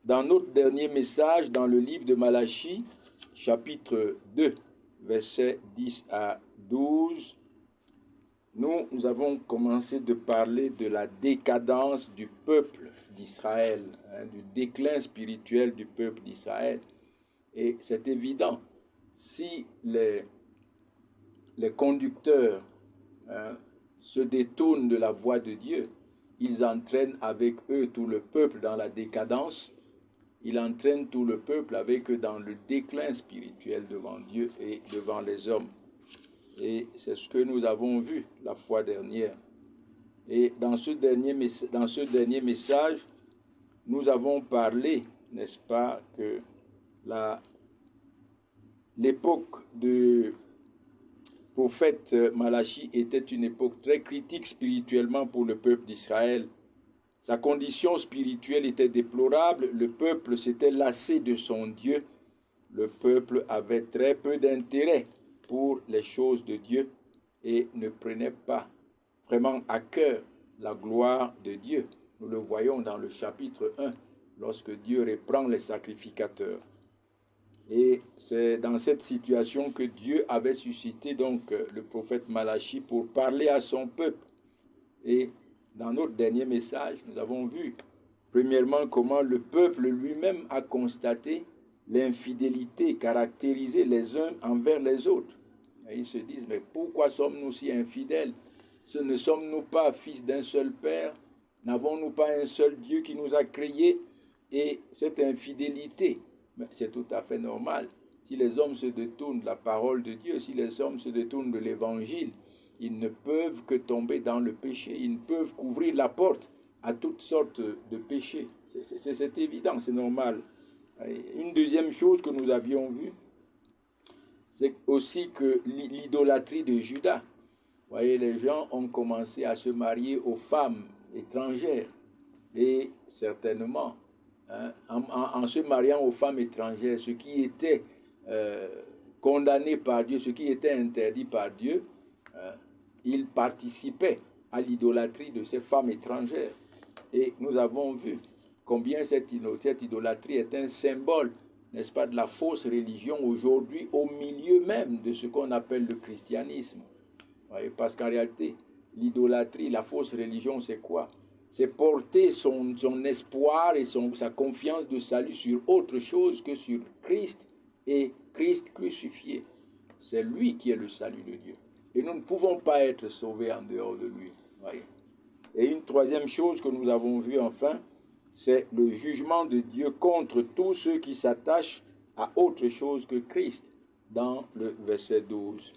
dans notre dernier message, dans le livre de Malachie, chapitre 2, versets 10 à 12, nous avons commencé de parler de la décadence du peuple d'Israël, du déclin spirituel du peuple d'Israël. Et c'est évident, si les conducteurs se détournent de la voie de Dieu, ils entraînent avec eux tout le peuple dans la décadence, ils entraînent tout le peuple avec eux dans le déclin spirituel devant Dieu et devant les hommes. Et c'est ce que nous avons vu la fois dernière. Et dans ce dernier message, nous avons parlé, n'est-ce pas, que l'époque du prophète Malachie était une époque très critique spirituellement pour le peuple d'Israël. Sa condition spirituelle était déplorable, le peuple s'était lassé de son Dieu, le peuple avait très peu d'intérêt pour les choses de Dieu et ne prenait pas vraiment à cœur la gloire de Dieu. Nous le voyons dans le chapitre 1, lorsque Dieu reprend les sacrificateurs. Et c'est dans cette situation que Dieu avait suscité donc le prophète Malachie pour parler à son peuple. Et dans notre dernier message, nous avons vu premièrement comment le peuple lui-même a constaté l'infidélité caractérisée les uns envers les autres. Et ils se disent, mais pourquoi sommes-nous si infidèles? Ne sommes-nous pas fils d'un seul Père? N'avons-nous pas un seul Dieu qui nous a créés? Et cette infidélité, c'est tout à fait normal. Si les hommes se détournent de la parole de Dieu, si les hommes se détournent de l'évangile, ils ne peuvent que tomber dans le péché. Ils ne peuvent qu'ouvrir la porte à toutes sortes de péchés. C'est évident, c'est normal. Une deuxième chose que nous avions vue, c'est aussi que l'idolâtrie de Juda. Vous voyez, les gens ont commencé à se marier aux femmes étrangères. Et certainement, en se mariant aux femmes étrangères, ce qui était condamné par Dieu, ce qui était interdit par Dieu, ils participaient à l'idolâtrie de ces femmes étrangères. Et nous avons vu combien cette idolâtrie est un symbole, n'est-ce pas, de la fausse religion aujourd'hui au milieu même de ce qu'on appelle le christianisme. Voyez, parce qu'en réalité, l'idolâtrie, la fausse religion, c'est quoi? C'est porter son espoir et sa confiance de salut sur autre chose que sur Christ et Christ crucifié. C'est lui qui est le salut de Dieu. Et nous ne pouvons pas être sauvés en dehors de lui. Voyez. Et une troisième chose que nous avons vue enfin, c'est le jugement de Dieu contre tous ceux qui s'attachent à autre chose que Christ, dans le verset 12.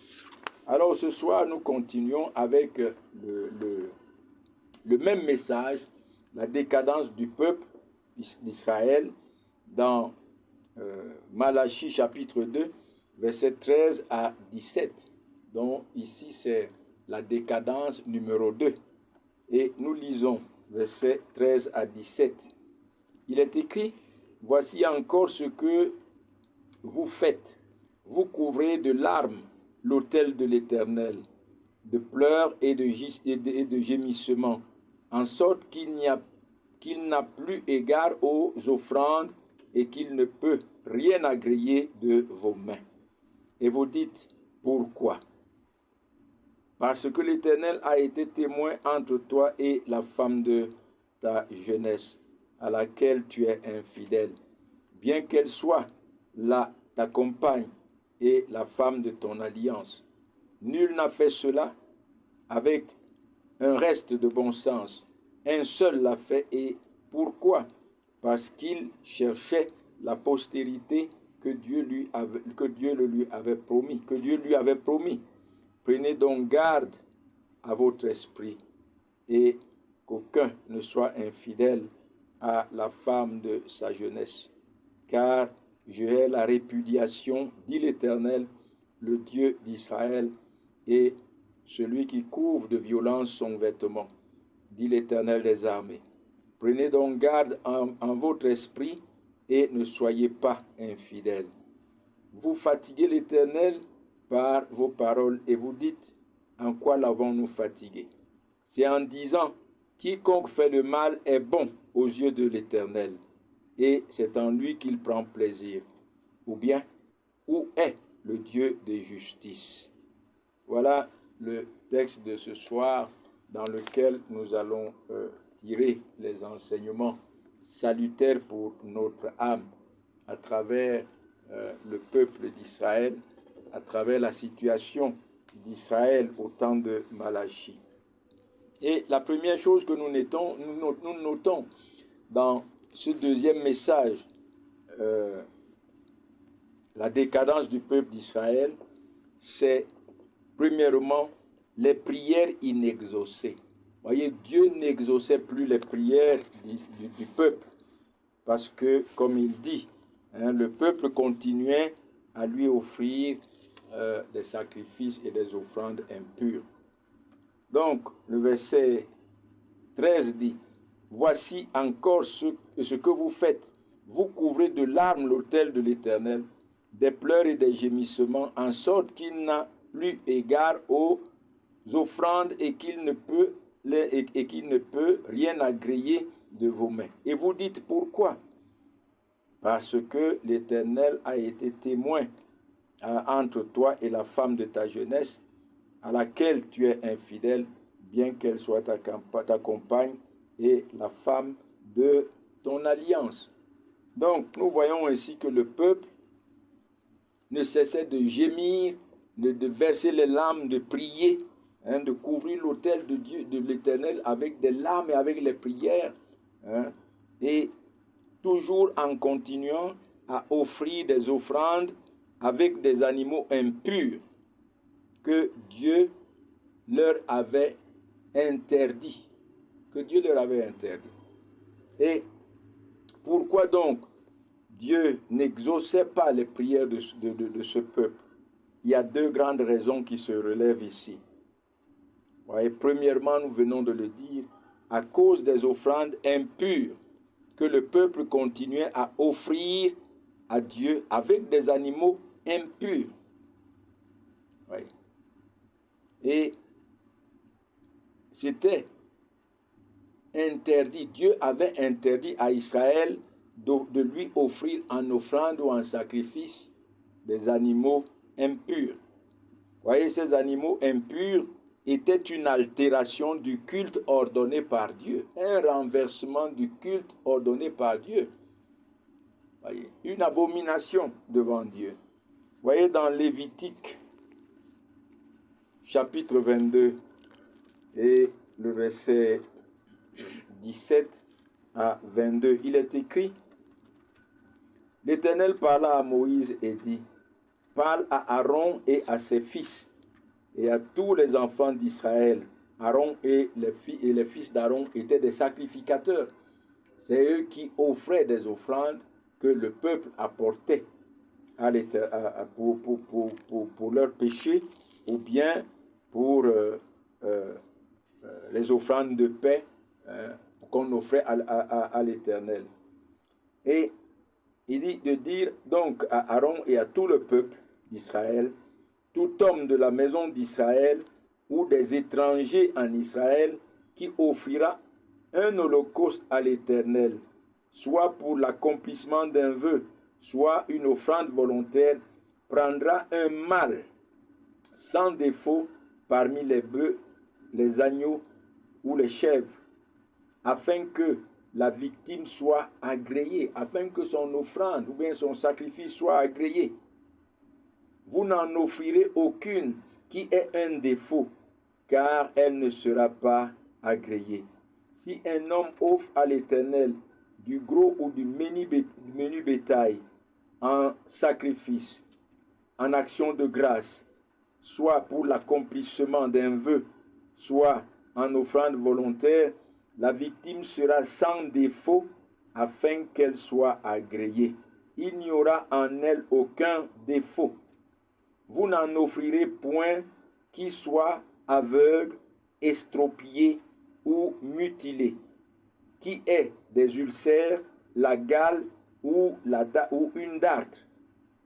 Alors ce soir, nous continuons avec le même message, la décadence du peuple d'Israël, dans Malachie chapitre 2, versets 13 à 17. Donc ici, c'est la décadence numéro 2. Et nous lisons versets 13 à 17. Il est écrit, « Voici encore ce que vous faites. Vous couvrez de larmes l'autel de l'Éternel, de pleurs et de gémissements, en sorte qu'il n'a plus égard aux offrandes et qu'il ne peut rien agréer de vos mains. Et vous dites, pourquoi? Parce que l'Éternel a été témoin entre toi et la femme de ta jeunesse, à laquelle tu es infidèle, bien qu'elle soit ta compagne et la femme de ton alliance. Nul n'a fait cela avec un reste de bon sens. Un seul l'a fait, et pourquoi? Parce qu'il cherchait la postérité que Dieu lui avait promis. Prenez donc garde à votre esprit, et qu'aucun ne soit infidèle à la femme de sa jeunesse. Car je hais la répudiation, dit l'Éternel, le Dieu d'Israël, et celui qui couvre de violence son vêtement, dit l'Éternel des armées. Prenez donc garde en votre esprit, et ne soyez pas infidèles. Vous fatiguez l'Éternel par vos paroles, et vous dites, en quoi l'avons-nous fatigué? C'est en disant, quiconque fait le mal est bon aux yeux de l'Éternel. et c'est en lui qu'il prend plaisir. Ou bien, où est le Dieu de justice? Voilà le texte de ce soir dans lequel nous allons tirer les enseignements salutaires pour notre âme à travers le peuple d'Israël, à travers la situation d'Israël au temps de Malachie. Et la première chose que nous notons dans ce deuxième message, la décadence du peuple d'Israël, c'est premièrement les prières inexaucées. Vous voyez, Dieu n'exauçait plus les prières du peuple parce que, comme il dit, le peuple continuait à lui offrir des sacrifices et des offrandes impures. Donc, le verset 13 dit, « Voici encore ce que vous faites. Vous couvrez de larmes l'autel de l'Éternel, des pleurs et des gémissements, en sorte qu'il n'a plus égard aux offrandes et qu'il ne peut rien agréer de vos mains. Et vous dites pourquoi? Parce que l'Éternel a été témoin entre toi et la femme de ta jeunesse, à laquelle tu es infidèle, bien qu'elle soit ta compagne et la femme de ton alliance. » Donc, nous voyons ainsi que le peuple ne cessait de gémir, de verser les larmes, de prier, de couvrir l'autel de Dieu, de l'Éternel avec des larmes et avec les prières, et toujours en continuant à offrir des offrandes avec des animaux impurs que Dieu leur avait interdit. Et pourquoi donc Dieu n'exauçait pas les prières de ce peuple? Il y a deux grandes raisons qui se relèvent ici. Voyez, premièrement, nous venons de le dire, à cause des offrandes impures que le peuple continuait à offrir à Dieu avec des animaux impurs. Voyez. Et c'était interdit. Dieu avait interdit à Israël de lui offrir en offrande ou en sacrifice des animaux impurs. Voyez, ces animaux impurs étaient une altération du culte ordonné par Dieu, un renversement du culte ordonné par Dieu. Voyez, une abomination devant Dieu. Voyez, dans Lévitique, chapitre 22, et le verset 17 à 22, il est écrit, « L'Éternel parla à Moïse et dit, « Parle à Aaron et à ses fils, et à tous les enfants d'Israël. » Aaron et les fils d'Aaron étaient des sacrificateurs. C'est eux qui offraient des offrandes que le peuple apportait pour leurs péchés, ou bien pour les offrandes de paix qu'on offrait à l'Éternel. Et il dit de dire donc à Aaron et à tout le peuple d'Israël, tout homme de la maison d'Israël ou des étrangers en Israël qui offrira un holocauste à l'Éternel, soit pour l'accomplissement d'un vœu, soit une offrande volontaire, prendra un mâle sans défaut parmi les bœufs, les agneaux ou les chèvres, afin que la victime soit agréée, afin que son offrande ou bien son sacrifice soit agréé. Vous n'en offrirez aucune qui ait un défaut, car elle ne sera pas agréée. Si un homme offre à l'Éternel du gros ou du menu bétail en sacrifice, en action de grâce, soit pour l'accomplissement d'un vœu, soit en offrande volontaire, la victime sera sans défaut afin qu'elle soit agréée. Il n'y aura en elle aucun défaut. Vous n'en offrirez point qui soit aveugle, estropié ou mutilé, qui ait des ulcères, la gale ou une dartre.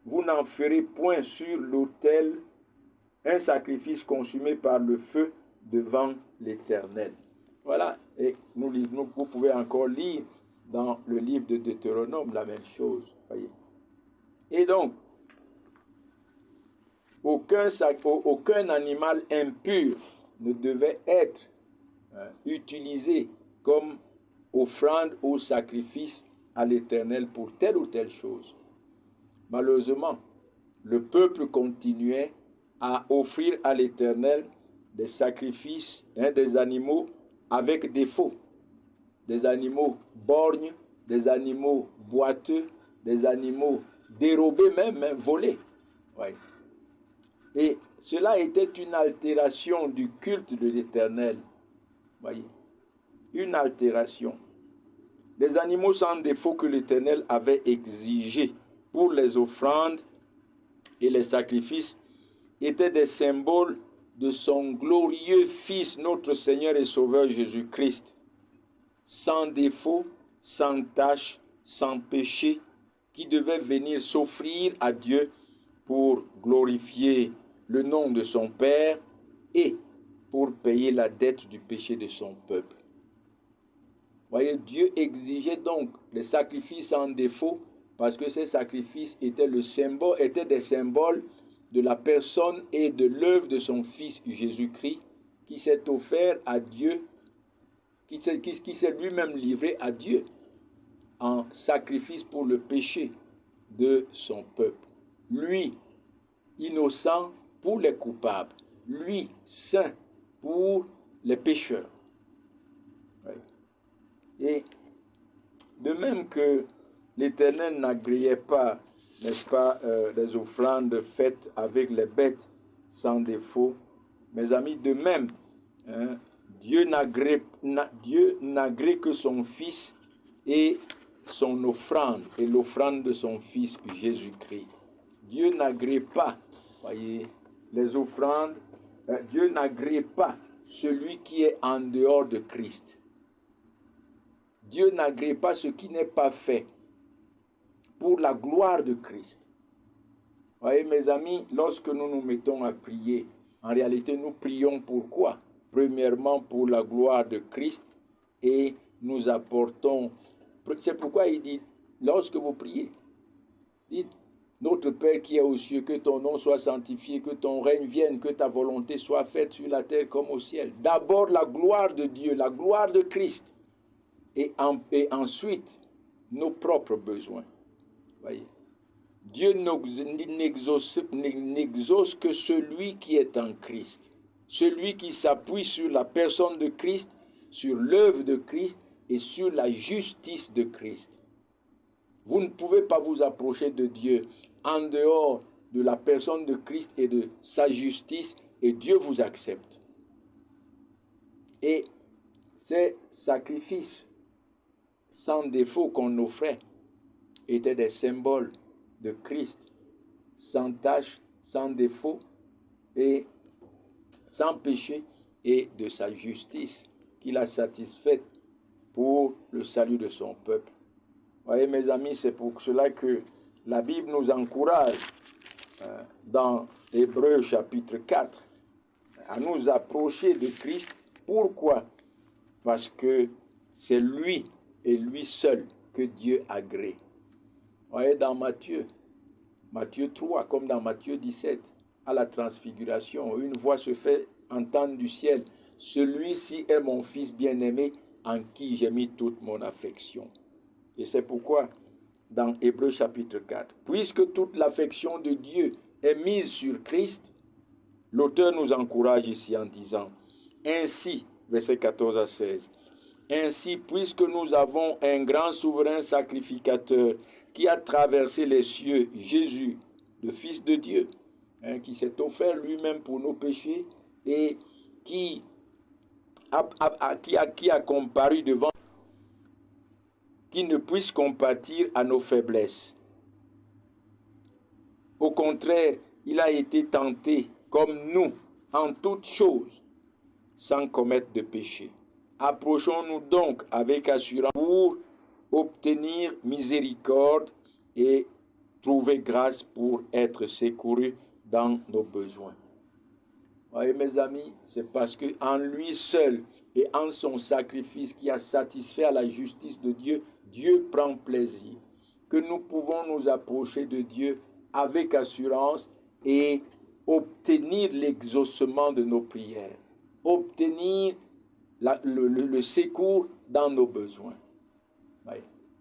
Vous n'en ferez point sur l'autel un sacrifice consumé par le feu devant l'Éternel. Voilà, et vous pouvez encore lire dans le livre de Deutéronome, la même chose. Voyez. Et donc, aucun animal impur ne devait être utilisé comme offrande ou sacrifice à l'Éternel pour telle ou telle chose. Malheureusement, le peuple continuait à offrir à l'Éternel des sacrifices, des animaux avec défaut, des animaux borgnes, des animaux boiteux, des animaux dérobés même volés. Ouais. Et cela était une altération du culte de l'Éternel. Voyez, une altération. Les animaux sans défaut que l'Éternel avait exigés pour les offrandes et les sacrifices étaient des symboles de son glorieux Fils, notre Seigneur et Sauveur Jésus-Christ, sans défaut, sans tache, sans péché, qui devait venir s'offrir à Dieu pour glorifier le nom de son Père et pour payer la dette du péché de son peuple. Voyez, Dieu exigeait donc les sacrifices en défaut parce que ces sacrifices étaient des symboles de la personne et de l'œuvre de son Fils Jésus-Christ qui s'est offert à Dieu, qui s'est lui-même livré à Dieu en sacrifice pour le péché de son peuple. Lui, innocent pour les coupables, lui, saint pour les pécheurs. Et de même que l'Éternel n'agréait pas, n'est-ce pas, les offrandes faites avec les bêtes sans défaut, mes amis, de même, Dieu n'agrée que son Fils et son offrande, et l'offrande de son Fils Jésus-Christ. Dieu n'agrée pas, voyez, les offrandes, Dieu n'agrée pas celui qui est en dehors de Christ. Dieu n'agrée pas ce qui n'est pas fait pour la gloire de Christ. Voyez, mes amis, lorsque nous nous mettons à prier, en réalité, nous prions pourquoi? Premièrement, pour la gloire de Christ, et nous apportons. C'est pourquoi il dit, lorsque vous priez, dites, notre Père qui est aux cieux, que ton nom soit sanctifié, que ton règne vienne, que ta volonté soit faite sur la terre comme au ciel. D'abord la gloire de Dieu, la gloire de Christ. Et ensuite, nos propres besoins. Voyez. Dieu n'exauce que celui qui est en Christ. Celui qui s'appuie sur la personne de Christ, sur l'œuvre de Christ et sur la justice de Christ. Vous ne pouvez pas vous approcher de Dieu en dehors de la personne de Christ et de sa justice, et Dieu vous accepte. Et ces sacrifices sans défaut qu'on offrait étaient des symboles de Christ, sans tache, sans défaut et sans péché, et de sa justice qu'il a satisfaite pour le salut de son peuple. Voyez, mes amis, c'est pour cela que la Bible nous encourage dans Hébreux chapitre 4 à nous approcher de Christ. Pourquoi? Parce que c'est lui et lui seul que Dieu agrée. Voyez, dans Matthieu 3, comme dans Matthieu 17, à la transfiguration, une voix se fait entendre du ciel. Celui-ci est mon Fils bien-aimé, en qui j'ai mis toute mon affection. Et c'est pourquoi, dans Hébreux chapitre 4, puisque toute l'affection de Dieu est mise sur Christ, l'auteur nous encourage ici en disant, ainsi, versets 14 à 16, ainsi, puisque nous avons un grand souverain sacrificateur qui a traversé les cieux, Jésus, le Fils de Dieu, qui s'est offert lui-même pour nos péchés et qui a comparu devant, qui ne puisse compatir à nos faiblesses. Au contraire, il a été tenté comme nous en toutes choses, sans commettre de péché. Approchons-nous donc avec assurance pour obtenir miséricorde et trouver grâce pour être secourus dans nos besoins. Voyez, mes amis, c'est parce qu'en lui seul, et en son sacrifice qui a satisfait à la justice de Dieu, Dieu prend plaisir. Que nous pouvons nous approcher de Dieu avec assurance et obtenir l'exaucement de nos prières, obtenir le secours dans nos besoins. Oui.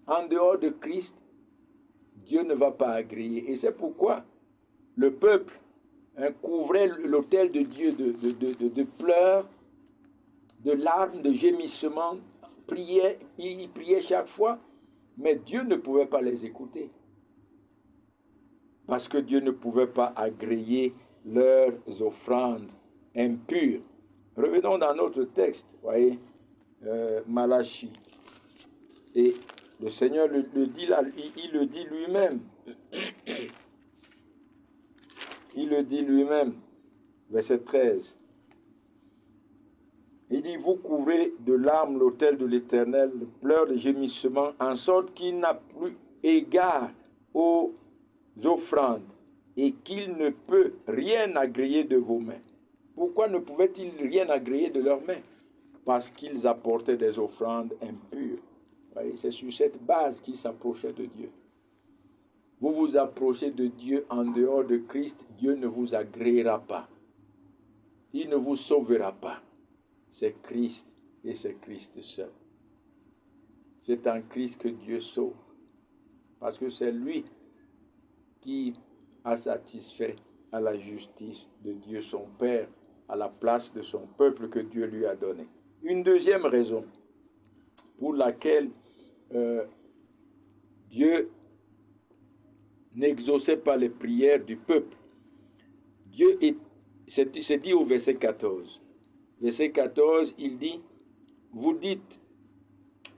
En dehors de Christ, Dieu ne va pas agréer. Et c'est pourquoi le peuple couvrait l'autel de Dieu de pleurs, de larmes, de gémissements, il priait chaque fois, mais Dieu ne pouvait pas les écouter. Parce que Dieu ne pouvait pas agréer leurs offrandes impures. Revenons dans notre texte, voyez, Malachie. Et le Seigneur le dit là, il le dit lui-même. Il le dit lui-même, verset 13. Il dit, vous couvrez de larmes l'autel de l'Éternel, de pleurs, de gémissements, en sorte qu'il n'a plus égard aux offrandes et qu'il ne peut rien agréer de vos mains. Pourquoi ne pouvaient-ils rien agréer de leurs mains? Parce qu'ils apportaient des offrandes impures. C'est sur cette base qu'ils s'approchaient de Dieu. Vous vous approchez de Dieu en dehors de Christ, Dieu ne vous agréera pas. Il ne vous sauvera pas. C'est Christ et c'est Christ seul. C'est en Christ que Dieu sauve. Parce que c'est lui qui a satisfait à la justice de Dieu son Père, à la place de son peuple que Dieu lui a donné. Une deuxième raison pour laquelle Dieu n'exauçait pas les prières du peuple. C'est dit au verset 14. Verset 14, il dit, vous dites,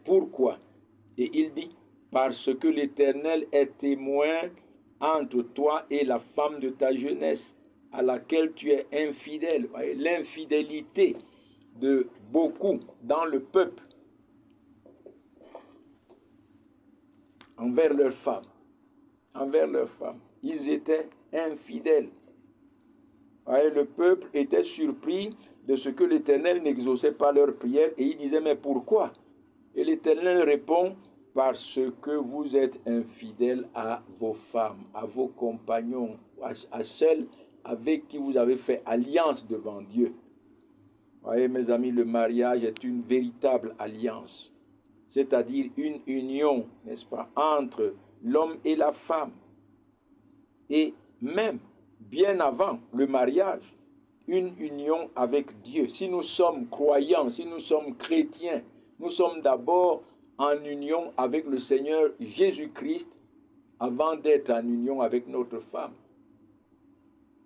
pourquoi? Et il dit, parce que l'Éternel est témoin entre toi et la femme de ta jeunesse, à laquelle tu es infidèle. L'infidélité de beaucoup dans le peuple envers leurs femmes. Ils étaient infidèles. Le peuple était surpris de ce que l'Éternel n'exauçait pas leurs prières et il disait, mais pourquoi? Et l'Éternel répond, parce que vous êtes infidèles à vos femmes, à vos compagnons, à celles avec qui vous avez fait alliance devant Dieu. Voyez, mes amis, le mariage est une véritable alliance, c'est-à-dire une union, n'est-ce pas, entre l'homme et la femme. Et même bien avant le mariage, une union avec Dieu. Si nous sommes croyants, si nous sommes chrétiens, nous sommes d'abord en union avec le Seigneur Jésus-Christ avant d'être en union avec notre femme.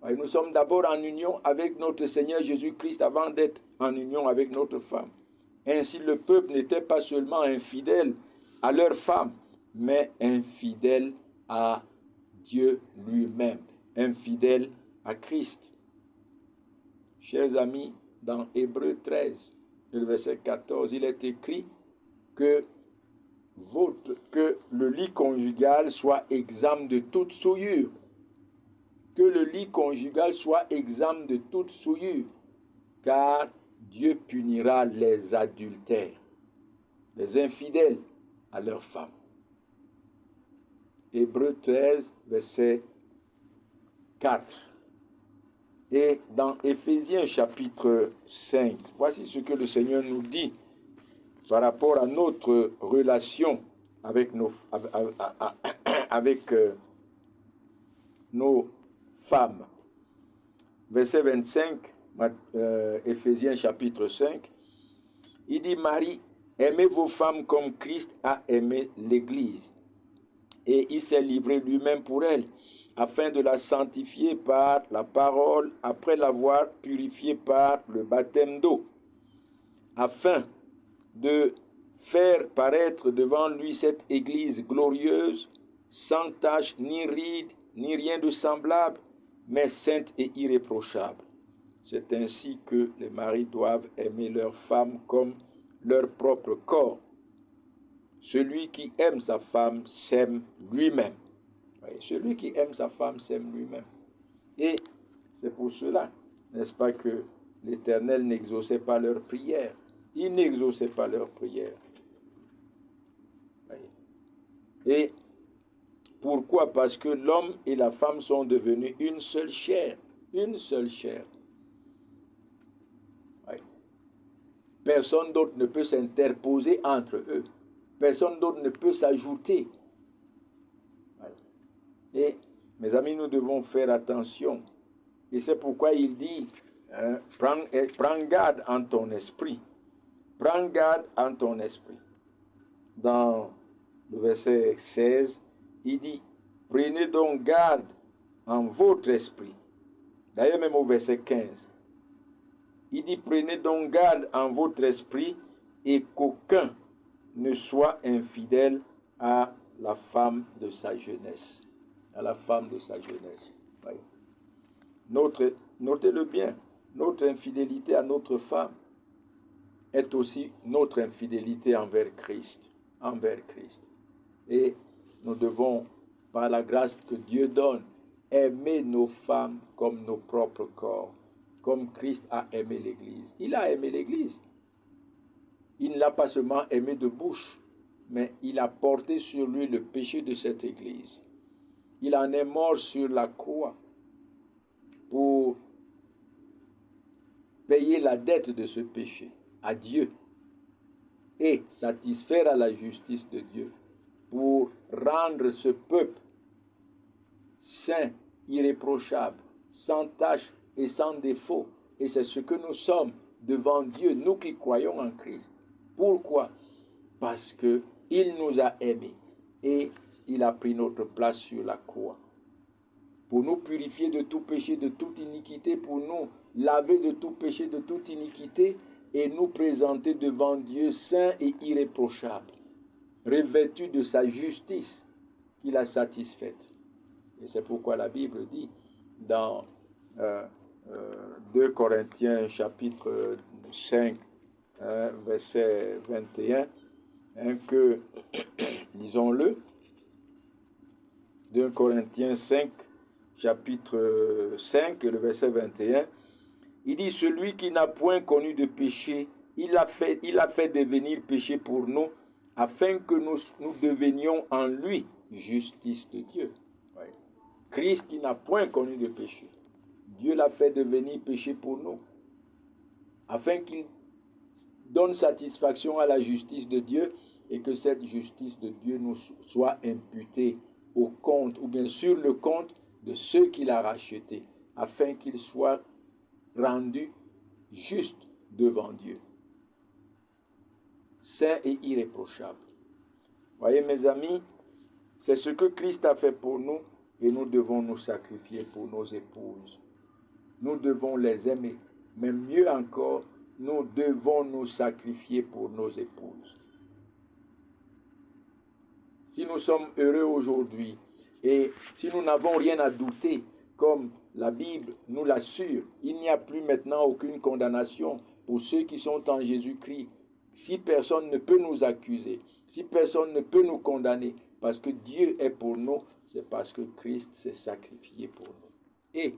Nous sommes d'abord en union avec notre Seigneur Jésus-Christ avant d'être en union avec notre femme. Ainsi, le peuple n'était pas seulement infidèle à leur femme, mais infidèle à Dieu lui-même, infidèle à Christ. Chers amis, dans Hébreux 13, le verset 14, il est écrit que le lit conjugal soit exempt de toute souillure. Que le lit conjugal soit exempt de toute souillure, car Dieu punira les adultères, les infidèles à leurs femmes. Hébreux 13, verset 4. Et dans Éphésiens chapitre 5, voici ce que le Seigneur nous dit par rapport à notre relation avec nos femmes. Verset 25, Éphésiens chapitre 5, il dit, Marie, aimez vos femmes comme Christ a aimé l'Église. Et il s'est livré lui-même pour elle, afin de la sanctifier par la parole, après l'avoir purifiée par le baptême d'eau, afin de faire paraître devant lui cette Église glorieuse, sans tache, ni ride, ni rien de semblable, mais sainte et irréprochable. C'est ainsi que les maris doivent aimer leurs femmes comme leur propre corps. Celui qui aime sa femme s'aime lui-même. Celui qui aime sa femme s'aime lui-même. Et c'est pour cela, n'est-ce pas, que l'Éternel n'exauçait pas leurs prières. Il n'exauçait pas leurs prières. Et pourquoi? Parce que l'homme et la femme sont devenus une seule chair. Une seule chair. Oui. Personne d'autre ne peut s'interposer entre eux. Personne d'autre ne peut s'ajouter. Oui. Et, mes amis, nous devons faire attention. Et c'est pourquoi il dit, prends garde en ton esprit. Prends garde en ton esprit. Dans le verset 16, il dit, prenez donc garde en votre esprit. D'ailleurs, même au verset 15, il dit, prenez donc garde en votre esprit et qu'aucun ne soit infidèle à la femme de sa jeunesse. À la femme de sa jeunesse. Oui. Notez-le bien, notre infidélité à notre femme est aussi notre infidélité envers Christ. Envers Christ. Et nous devons, par la grâce que Dieu donne, aimer nos femmes comme nos propres corps, comme Christ a aimé l'Église. Il a aimé l'Église. Il ne l'a pas seulement aimé de bouche, mais il a porté sur lui le péché de cette Église. Il en est mort sur la croix pour payer la dette de ce péché à Dieu et satisfaire à la justice de Dieu pour rendre ce peuple saint, irréprochable, sans tache et sans défaut. Et c'est ce que nous sommes devant Dieu, nous qui croyons en Christ. Pourquoi? Parce qu'il nous a aimés et il a pris notre place sur la croix. Pour nous purifier de tout péché, de toute iniquité, pour nous laver de tout péché, de toute iniquité, et nous présenter devant Dieu saint et irréprochable, revêtu de sa justice qu'il a satisfaite. Et c'est pourquoi la Bible dit dans 2 Corinthiens chapitre 5, verset 21, que, lisons-le, 2 Corinthiens 5, chapitre 5, le verset 21, il dit, celui qui n'a point connu de péché, il a fait devenir péché pour nous, afin que nous devenions en lui justice de Dieu. Oui. Christ qui n'a point connu de péché, Dieu l'a fait devenir péché pour nous, afin qu'il donne satisfaction à la justice de Dieu et que cette justice de Dieu nous soit imputée au compte, ou bien sur le compte de ceux qu'il a rachetés, afin qu'ils soient rendus justes devant Dieu, saints et irréprochables. Voyez mes amis, c'est ce que Christ a fait pour nous et nous devons nous sacrifier pour nos épouses. Nous devons les aimer, mais mieux encore, nous devons nous sacrifier pour nos épouses. Si nous sommes heureux aujourd'hui et si nous n'avons rien à douter, comme la Bible nous l'assure, il n'y a plus maintenant aucune condamnation pour ceux qui sont en Jésus-Christ. Si personne ne peut nous accuser, si personne ne peut nous condamner, parce que Dieu est pour nous, c'est parce que Christ s'est sacrifié pour nous. Et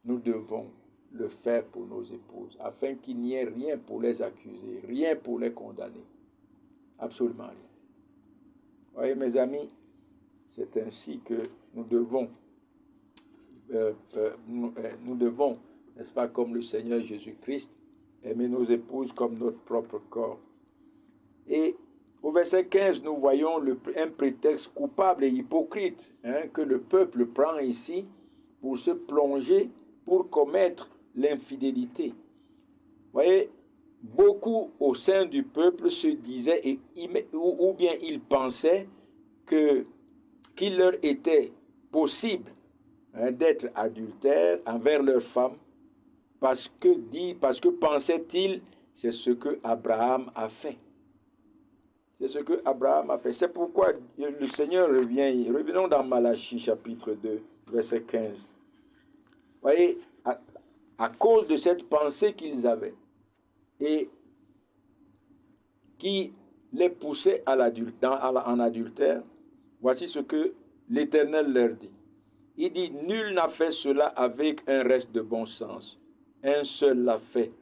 nous devons le faire pour nos épouses, afin qu'il n'y ait rien pour les accuser, rien pour les condamner. Absolument rien. Voyez mes amis, c'est ainsi que nous devons, n'est-ce pas, comme le Seigneur Jésus-Christ, aimer nos épouses comme notre propre corps. Et au verset 15, nous voyons un prétexte coupable et hypocrite que le peuple prend ici pour se plonger, pour commettre l'infidélité. Vous voyez, beaucoup au sein du peuple se disaient, ou bien ils pensaient qu'il leur était possible d'être adultères envers leurs femmes, parce que pensaient-ils, c'est ce que Abraham a fait. C'est ce que Abraham a fait. C'est pourquoi le Seigneur revient. Revenons dans Malachie chapitre 2, verset 15. Vous voyez, à cause de cette pensée qu'ils avaient et qui les poussait en adultère, voici ce que l'Éternel leur dit. Il dit, nul n'a fait cela avec un reste de bon sens. Un seul l'a fait.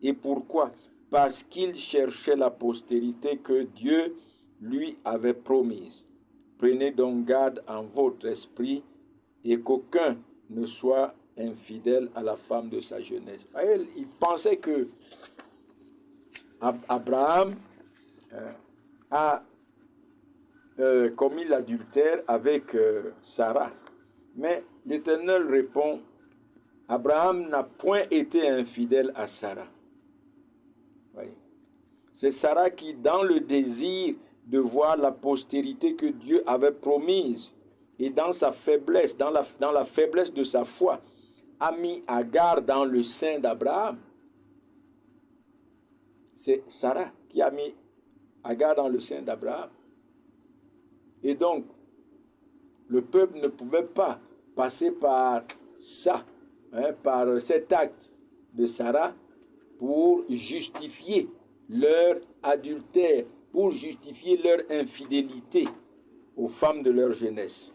Et pourquoi? parce qu'il cherchait la postérité que Dieu lui avait promise. Prenez donc garde en votre esprit et qu'aucun ne soit infidèle à la femme de sa jeunesse. Il pensait que Abraham a commis l'adultère avec Sarah. Mais l'Éternel répond, Abraham n'a point été infidèle à Sarah. Voyez. C'est Sarah qui, dans le désir de voir la postérité que Dieu avait promise, et dans sa faiblesse, dans la faiblesse de sa foi, a mis Agar dans le sein d'Abraham. C'est Sarah qui a mis Agar dans le sein d'Abraham. Et donc, le peuple ne pouvait pas passer par ça, par cet acte de Sarah pour justifier leur adultère, pour justifier leur infidélité aux femmes de leur jeunesse.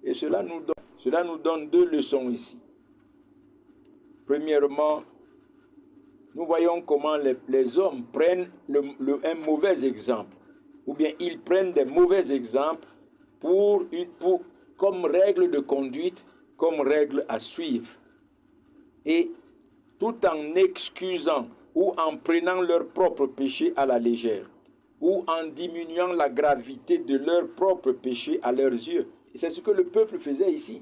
Et cela nous donne deux leçons ici. Premièrement, nous voyons comment les hommes prennent un mauvais exemple, ou bien ils prennent des mauvais exemples comme règle de conduite, comme règle à suivre. Et tout en excusant ou en prenant leur propre péché à la légère, ou en diminuant la gravité de leur propre péché à leurs yeux. Et c'est ce que le peuple faisait ici.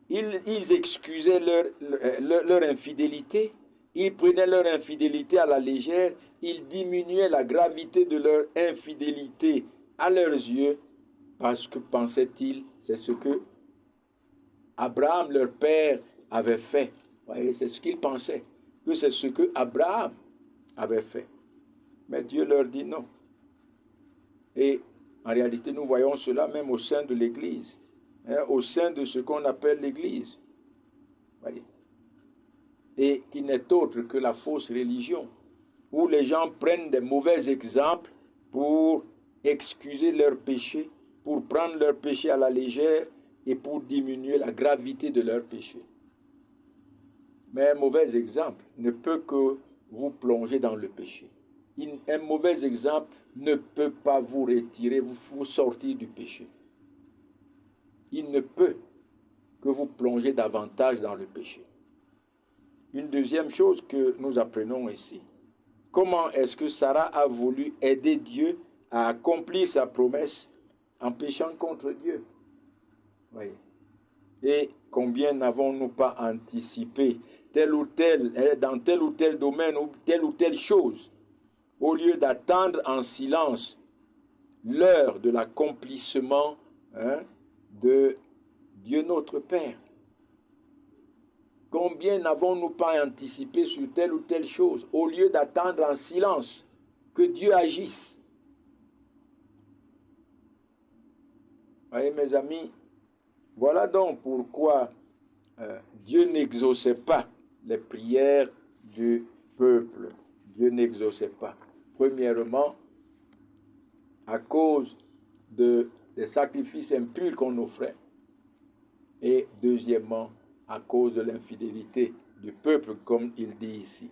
Ils excusaient leur infidélité, ils prenaient leur infidélité à la légère, ils diminuaient la gravité de leur infidélité à leurs yeux, parce que, pensaient-ils, c'est ce que Abraham, leur père, avait fait. Vous voyez, c'est ce qu'ils pensaient, que c'est ce que Abraham avait fait. Mais Dieu leur dit non. Et en réalité, nous voyons cela même au sein de l'Église, au sein de ce qu'on appelle l'Église. Voyez. Et qui n'est autre que la fausse religion, où les gens prennent des mauvais exemples pour excuser leurs péchés, pour prendre leurs péchés à la légère et pour diminuer la gravité de leurs péchés. Mais un mauvais exemple ne peut que vous plonger dans le péché. Un mauvais exemple ne peut pas vous retirer, vous sortir du péché. Il ne peut que vous plonger davantage dans le péché. Une deuxième chose que nous apprenons ici, comment est-ce que Sarah a voulu aider Dieu à accomplir sa promesse en péchant contre Dieu? Oui. Et combien n'avons-nous pas anticipé dans tel ou tel domaine ou telle chose, au lieu d'attendre en silence l'heure de l'accomplissement de Dieu notre Père. Combien n'avons-nous pas anticipé sur telle ou telle chose, au lieu d'attendre en silence que Dieu agisse? Voyez, mes amis, voilà donc pourquoi Dieu n'exauçait pas les prières du peuple. Dieu n'exauçait pas. Premièrement, à cause des sacrifices impurs qu'on offrait. Et deuxièmement, à cause de l'infidélité du peuple, comme il dit ici.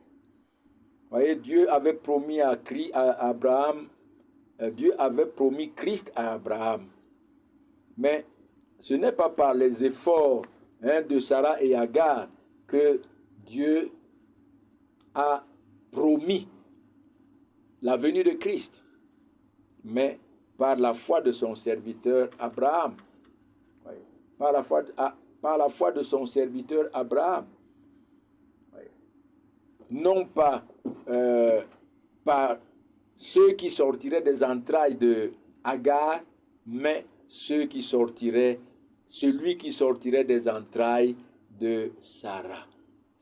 Voyez, Dieu avait promis à Abraham, Dieu avait promis Christ à Abraham. Mais ce n'est pas par les efforts de Sarah et Agar que Dieu a promis la venue de Christ, mais par la foi de son serviteur Abraham. Voyez, par la foi de son serviteur Abraham. Voyez. Non pas par ceux qui sortiraient des entrailles de Agar, mais celui qui sortirait des entrailles de Sarah.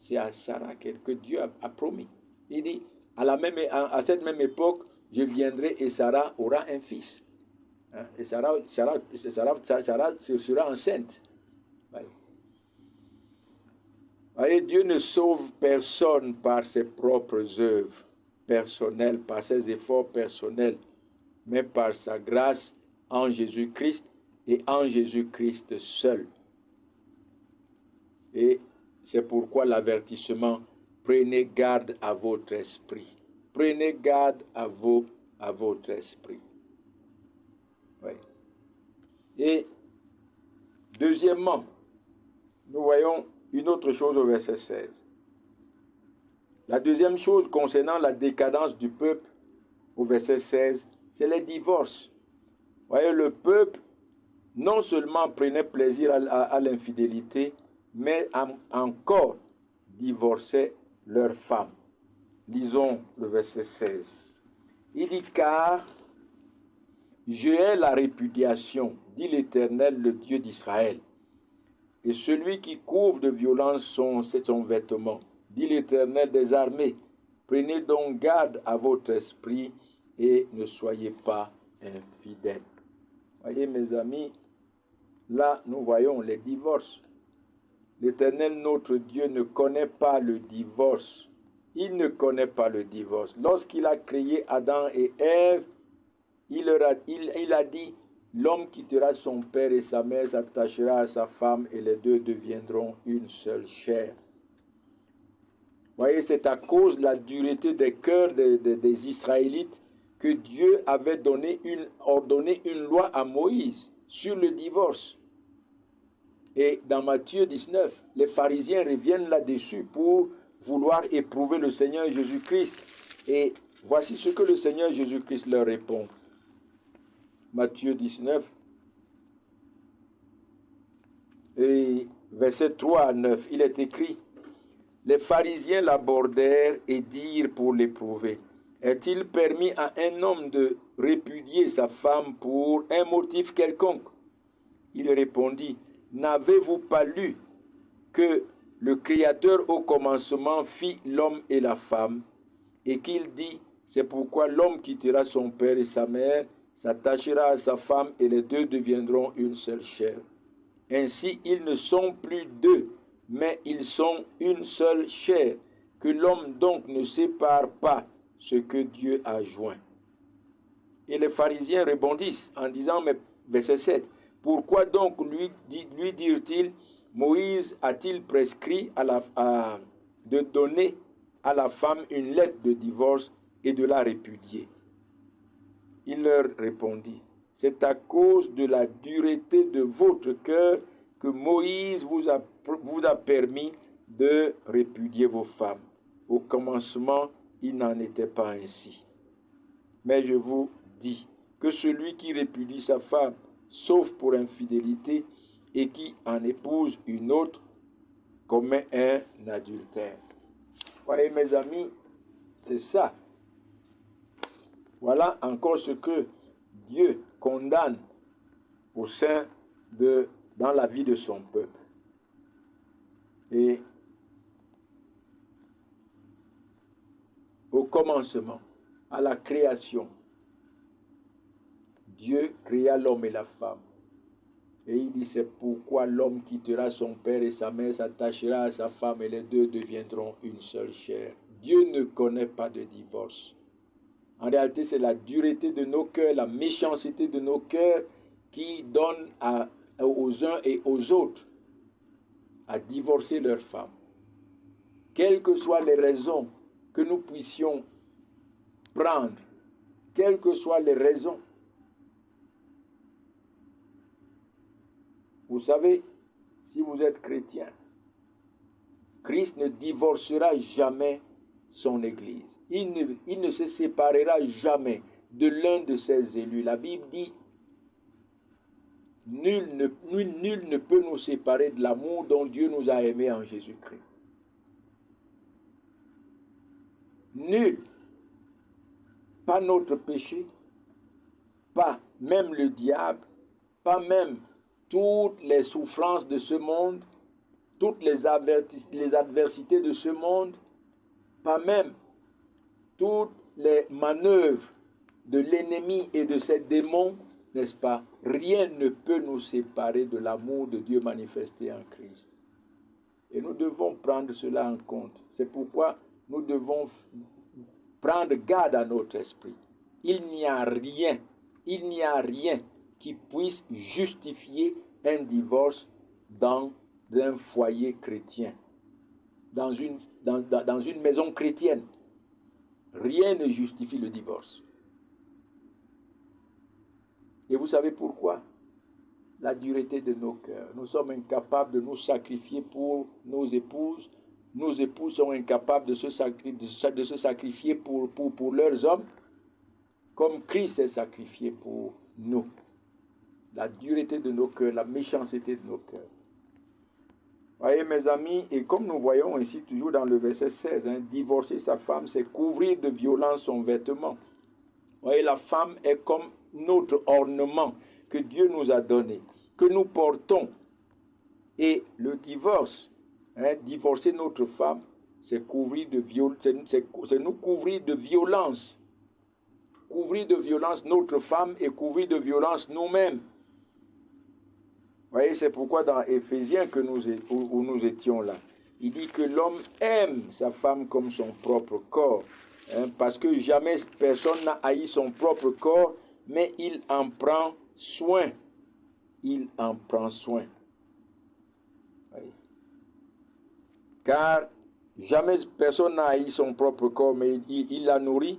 C'est à Sarah que Dieu a promis. Il dit, à cette même époque, je viendrai et Sarah aura un fils. Et Sarah sera enceinte. Voyez, Dieu ne sauve personne par ses propres œuvres personnelles, par ses efforts personnels, mais par sa grâce en Jésus-Christ et en Jésus-Christ seul. Et c'est pourquoi l'avertissement, prenez garde à votre esprit. Prenez garde à votre esprit. Oui. Et deuxièmement, nous voyons une autre chose au verset 16. La deuxième chose concernant la décadence du peuple, au verset 16, c'est les divorces. Vous voyez, le peuple non seulement prenait plaisir à l'infidélité, mais encore divorçait leurs femmes. Lisons le verset 16. Il dit, car je hais la répudiation, dit l'Éternel, le Dieu d'Israël, et celui qui couvre de violence son vêtement, dit l'Éternel des armées. Prenez donc garde à votre esprit et ne soyez pas infidèles. Voyez mes amis, là nous voyons les divorces. L'Éternel notre Dieu ne connaît pas le divorce. Il ne connaît pas le divorce. Lorsqu'il a créé Adam et Ève, il a dit, l'homme quittera son père et sa mère, s'attachera à sa femme et les deux deviendront une seule chair. Voyez, c'est à cause de la dureté des cœurs des Israélites que Dieu avait ordonné une loi à Moïse sur le divorce. Et dans Matthieu 19, les pharisiens reviennent là-dessus pour vouloir éprouver le Seigneur Jésus-Christ. Et voici ce que le Seigneur Jésus-Christ leur répond. Matthieu 19, et versets 3 à 9, il est écrit, les pharisiens l'abordèrent et dirent pour l'éprouver, est-il permis à un homme de répudier sa femme pour un motif quelconque? Il répondit, n'avez-vous pas lu que le Créateur au commencement fit l'homme et la femme, et qu'il dit, c'est pourquoi l'homme quittera son père et sa mère, s'attachera à sa femme, et les deux deviendront une seule chair. Ainsi, ils ne sont plus deux, mais ils sont une seule chair, que l'homme donc ne sépare pas ce que Dieu a joint. Et les pharisiens rebondissent en disant, mais verset 7, pourquoi donc lui dirent-ils, Moïse a-t-il prescrit de donner à la femme une lettre de divorce et de la répudier? Il leur répondit, c'est à cause de la dureté de votre cœur que Moïse vous a permis de répudier vos femmes. Au commencement, il n'en était pas ainsi. Mais je vous dis que celui qui répudie sa femme, sauf pour infidélité, et qui en épouse une autre, commet un adultère. Voyez mes amis, c'est ça. Voilà encore ce que Dieu condamne dans la vie de son peuple. Et au commencement, à la création, Dieu créa l'homme et la femme. Et il dit, c'est pourquoi l'homme quittera son père et sa mère, s'attachera à sa femme et les deux deviendront une seule chair. Dieu ne connaît pas de divorce. En réalité, c'est la dureté de nos cœurs, la méchanceté de nos cœurs qui donne aux uns et aux autres à divorcer leurs femmes. Quelles que soient les raisons que nous puissions prendre, quelles que soient les raisons. Vous savez, si vous êtes chrétien, Christ ne divorcera jamais son Église. Il ne se séparera jamais de l'un de ses élus. La Bible dit, nul ne peut nous séparer de l'amour dont Dieu nous a aimés en Jésus-Christ. Nul, pas notre péché, pas même le diable, pas même toutes les souffrances de ce monde, toutes les adversités de ce monde, pas même toutes les manœuvres de l'ennemi et de ses démons, n'est-ce pas? Rien ne peut nous séparer de l'amour de Dieu manifesté en Christ. Et nous devons prendre cela en compte. C'est pourquoi nous devons prendre garde à notre esprit. Il n'y a rien qui puisse justifier un divorce dans d'un foyer chrétien, dans une maison chrétienne. Rien ne justifie le divorce. Et vous savez pourquoi? La dureté de nos cœurs. Nous sommes incapables de nous sacrifier pour nos épouses. Nos épouses sont incapables de se sacrifier pour leurs hommes, comme Christ s'est sacrifié pour nous. La dureté de nos cœurs, la méchanceté de nos cœurs. Voyez mes amis, et comme nous voyons ici toujours dans le verset 16, divorcer sa femme, c'est couvrir de violence son vêtement. Voyez, la femme est comme notre ornement que Dieu nous a donné, que nous portons. Et le divorce, divorcer notre femme, c'est nous couvrir de violence. Couvrir de violence notre femme et couvrir de violence nous-mêmes. Vous voyez, c'est pourquoi dans Éphésiens où nous étions là, il dit que l'homme aime sa femme comme son propre corps. Parce que jamais personne n'a haï son propre corps, mais il en prend soin. Il en prend soin. Oui. Car jamais personne n'a haï son propre corps, mais il la nourrit.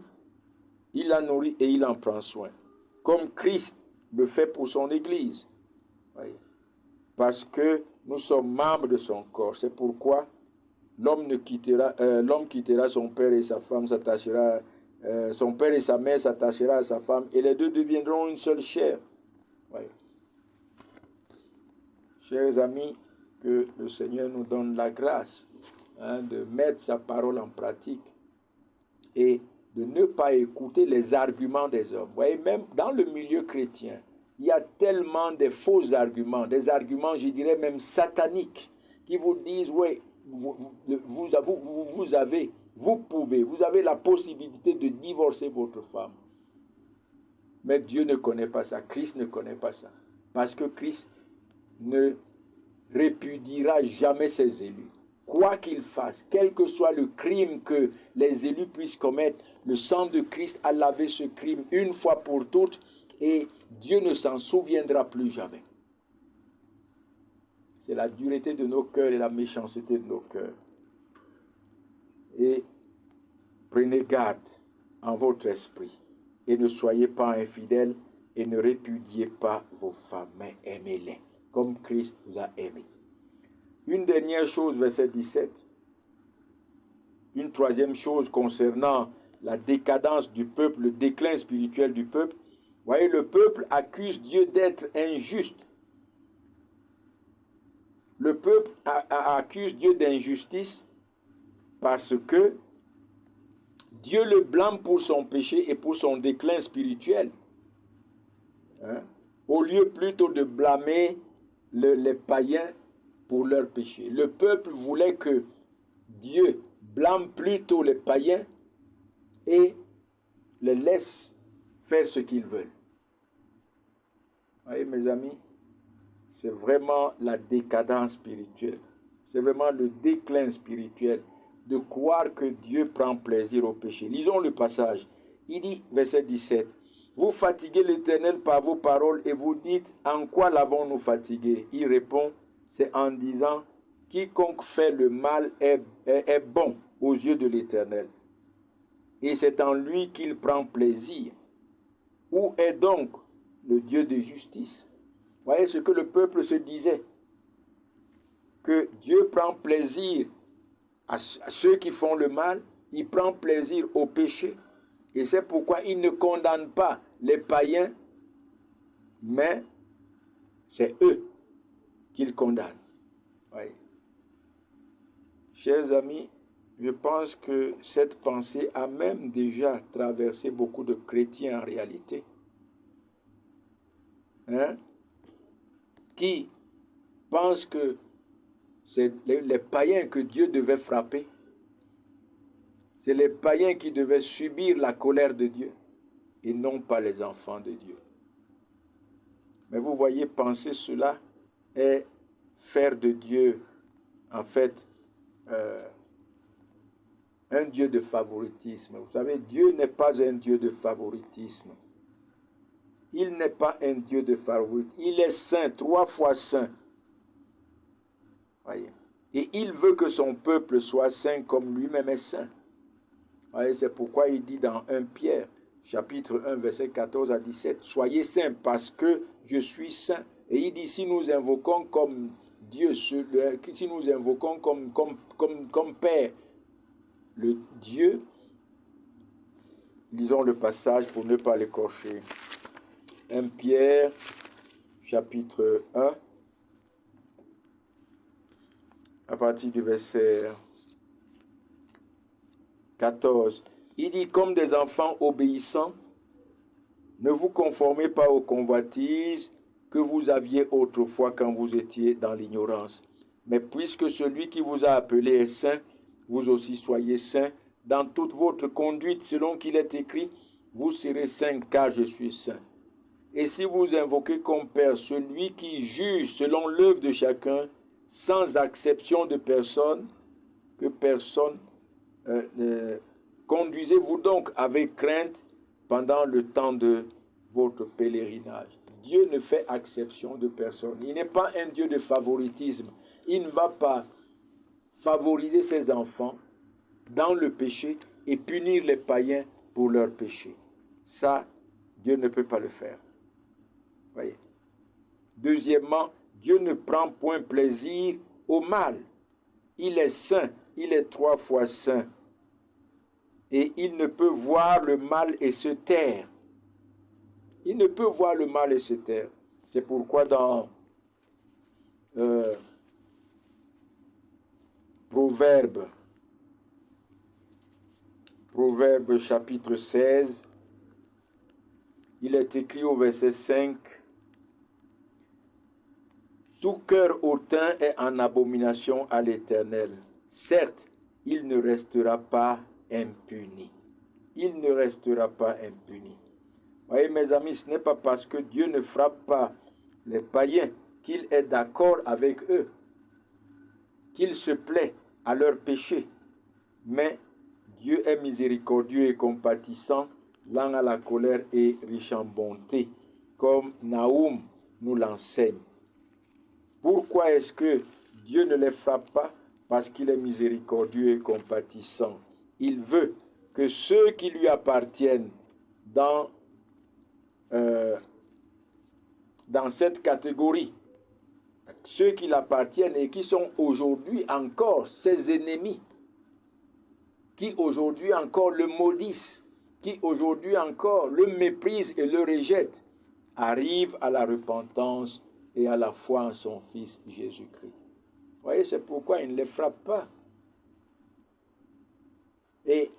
Il la nourrit et il en prend soin. Comme Christ le fait pour son Église. Oui. Parce que nous sommes membres de son corps. C'est pourquoi l'homme quittera son père et sa femme s'attachera, son père et sa mère s'attachera à sa femme, et les deux deviendront une seule chair. Oui. Chers amis, que le Seigneur nous donne la grâce de mettre sa parole en pratique et de ne pas écouter les arguments des hommes. Vous voyez, même dans le milieu chrétien, il y a tellement de faux arguments, des arguments, je dirais même sataniques, qui vous disent, oui, vous avez la possibilité de divorcer votre femme. Mais Dieu ne connaît pas ça, Christ ne connaît pas ça. Parce que Christ ne répudiera jamais ses élus. Quoi qu'il fasse, quel que soit le crime que les élus puissent commettre, le sang de Christ a lavé ce crime une fois pour toutes et Dieu ne s'en souviendra plus jamais. C'est la dureté de nos cœurs et la méchanceté de nos cœurs. Et prenez garde en votre esprit et ne soyez pas infidèles et ne répudiez pas vos femmes, mais aimez-les comme Christ vous a aimé. Une dernière chose, verset 17. Une troisième chose concernant la décadence du peuple, le déclin spirituel du peuple. Vous voyez, le peuple accuse Dieu d'être injuste. Le peuple accuse Dieu d'injustice parce que Dieu le blâme pour son péché et pour son déclin spirituel. Au lieu plutôt de blâmer les païens pour leur péché. Le peuple voulait que Dieu blâme plutôt les païens et les laisse faire ce qu'ils veulent. Vous voyez, mes amis, c'est vraiment la décadence spirituelle. C'est vraiment le déclin spirituel de croire que Dieu prend plaisir au péché. Lisons le passage. Il dit, verset 17, « Vous fatiguez l'Éternel par vos paroles et vous dites, en quoi l'avons-nous fatigué ?» Il répond, c'est en disant, « Quiconque fait le mal est bon aux yeux de l'Éternel. Et c'est en lui qu'il prend plaisir. Où est donc le Dieu de justice ?» Voyez ce que le peuple se disait. Que Dieu prend plaisir à ceux qui font le mal, il prend plaisir au péché. Et c'est pourquoi il ne condamne pas les païens, mais c'est eux qu'il condamne. Oui. Chers amis, je pense que cette pensée a même déjà traversé beaucoup de chrétiens en réalité. Qui pensent que c'est les païens que Dieu devait frapper. C'est les païens qui devaient subir la colère de Dieu et non pas les enfants de Dieu. Mais vous voyez, penser cela est faire de Dieu, en fait, un Dieu de favoritisme. Vous savez, Dieu n'est pas un Dieu de favoritisme. Il n'est pas un Dieu de favoritisme. Il est saint, 3 fois saint. Voyez. Et il veut que son peuple soit saint comme lui-même est saint. Voyez, c'est pourquoi il dit dans 1 Pierre, chapitre 1, verset 14 à 17, « Soyez saints parce que je suis saint. » Et il dit, si nous invoquons comme Dieu, si nous invoquons comme Père, le Dieu, lisons le passage pour ne pas l'écorcher. 1 Pierre, chapitre 1, à partir du verset 14. Il dit, comme des enfants obéissants, ne vous conformez pas aux convoitises que vous aviez autrefois quand vous étiez dans l'ignorance. Mais puisque celui qui vous a appelé est saint, vous aussi soyez saints dans toute votre conduite, selon qu'il est écrit, vous serez saints car je suis saint. Et si vous invoquez comme Père celui qui juge selon l'œuvre de chacun, sans acception de personne, que personne, conduisez-vous donc avec crainte pendant le temps de votre pèlerinage. Dieu ne fait exception de personne. Il n'est pas un Dieu de favoritisme. Il ne va pas favoriser ses enfants dans le péché et punir les païens pour leur péché. Ça, Dieu ne peut pas le faire. Voyez. Deuxièmement, Dieu ne prend point plaisir au mal. Il est saint, il est 3 fois saint. Et il ne peut voir le mal et se taire. Il ne peut voir le mal et se taire. C'est pourquoi dans Proverbe chapitre 16, il est écrit au verset 5, « Tout cœur hautain est en abomination à l'Éternel. Certes, il ne restera pas impuni. » Il ne restera pas impuni. Voyez, mes amis, ce n'est pas parce que Dieu ne frappe pas les païens qu'il est d'accord avec eux, qu'il se plaît à leurs péchés. Mais Dieu est miséricordieux et compatissant, lent à la colère et riche en bonté, comme Naoum nous l'enseigne. Pourquoi est-ce que Dieu ne les frappe pas? Parce qu'il est miséricordieux et compatissant. Il veut que ceux qui lui appartiennent dans cette catégorie, ceux qui l'appartiennent et qui sont aujourd'hui encore ses ennemis, qui aujourd'hui encore le maudissent, qui aujourd'hui encore le méprisent et le rejettent, arrivent à la repentance et à la foi en son Fils Jésus-Christ. Vous voyez, c'est pourquoi il ne les frappe pas. Et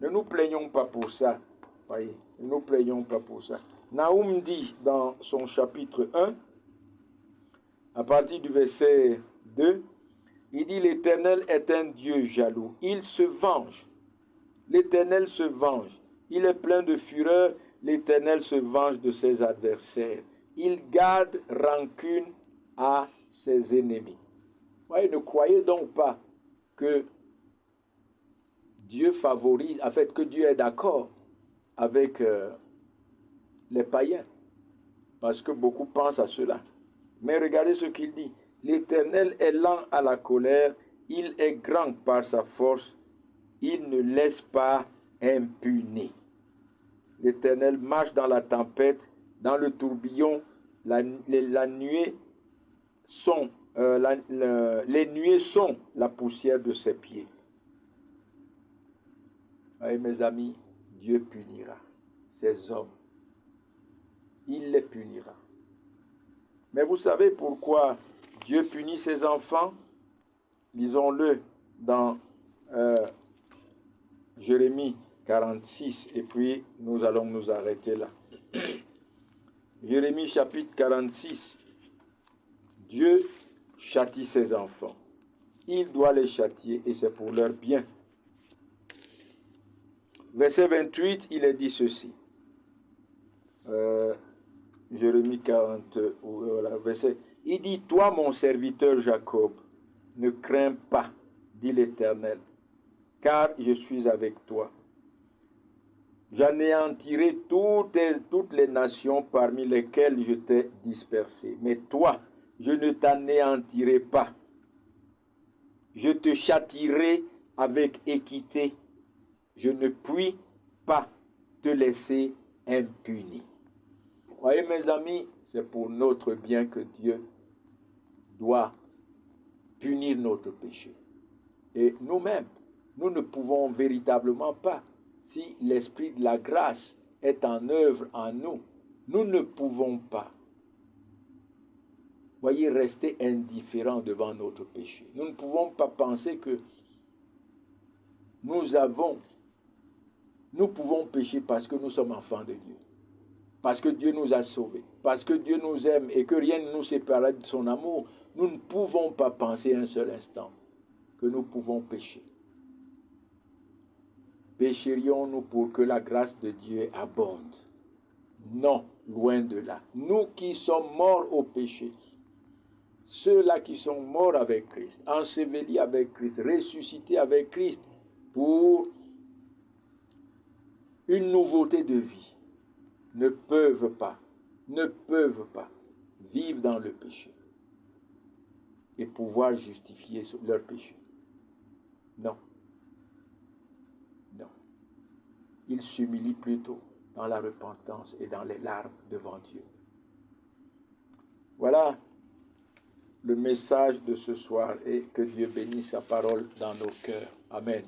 ne nous plaignons pas pour ça. Voyez, ne nous plaignons pas pour ça. Naoum dit dans son chapitre 1, à partir du verset 2, il dit, l'Éternel est un Dieu jaloux. Il se venge. L'Éternel se venge. Il est plein de fureur. L'Éternel se venge de ses adversaires. Il garde rancune à ses ennemis. Voyez, ne croyez donc pas que Dieu favorise, en fait, que Dieu est d'accord avec les païens. Parce que beaucoup pensent à cela. Mais regardez ce qu'il dit. L'Éternel est lent à la colère, il est grand par sa force, il ne laisse pas impuni. L'Éternel marche dans la tempête, dans le tourbillon, les nuées sont la poussière de ses pieds. Voyez, mes amis, Dieu punira ces hommes. Il les punira. Mais vous savez pourquoi Dieu punit ses enfants? Lisons-le dans Jérémie 46 et puis nous allons nous arrêter là. Jérémie chapitre 46. Dieu châtie ses enfants. Il doit les châtier et c'est pour leur bien. Verset 28, il est dit ceci. Jérémie 40, verset. Il dit, toi mon serviteur Jacob, ne crains pas, dit l'Éternel, car je suis avec toi. J'anéantirai toutes les nations parmi lesquelles je t'ai dispersé. Mais toi, je ne t'anéantirai pas. je te châtierai avec équité. Je ne puis pas te laisser impuni. Voyez mes amis, c'est pour notre bien que Dieu doit punir notre péché. Et nous-mêmes, nous ne pouvons véritablement pas, si l'esprit de la grâce est en œuvre en nous, nous ne pouvons pas, voyez, rester indifférents devant notre péché. Nous ne pouvons pas penser que nous pouvons pécher parce que nous sommes enfants de Dieu, parce que Dieu nous a sauvés, parce que Dieu nous aime et que rien ne nous séparera de son amour. Nous ne pouvons pas penser un seul instant que nous pouvons pécher. Pécherions-nous pour que la grâce de Dieu abonde? Non, loin de là. Nous qui sommes morts au péché, ceux-là qui sont morts avec Christ, ensevelis avec Christ, ressuscités avec Christ, pour une nouveauté de vie, ne peuvent pas vivre dans le péché et pouvoir justifier leur péché. Non. Non. Ils s'humilient plutôt dans la repentance et dans les larmes devant Dieu. Voilà le message de ce soir et que Dieu bénisse sa parole dans nos cœurs. Amen.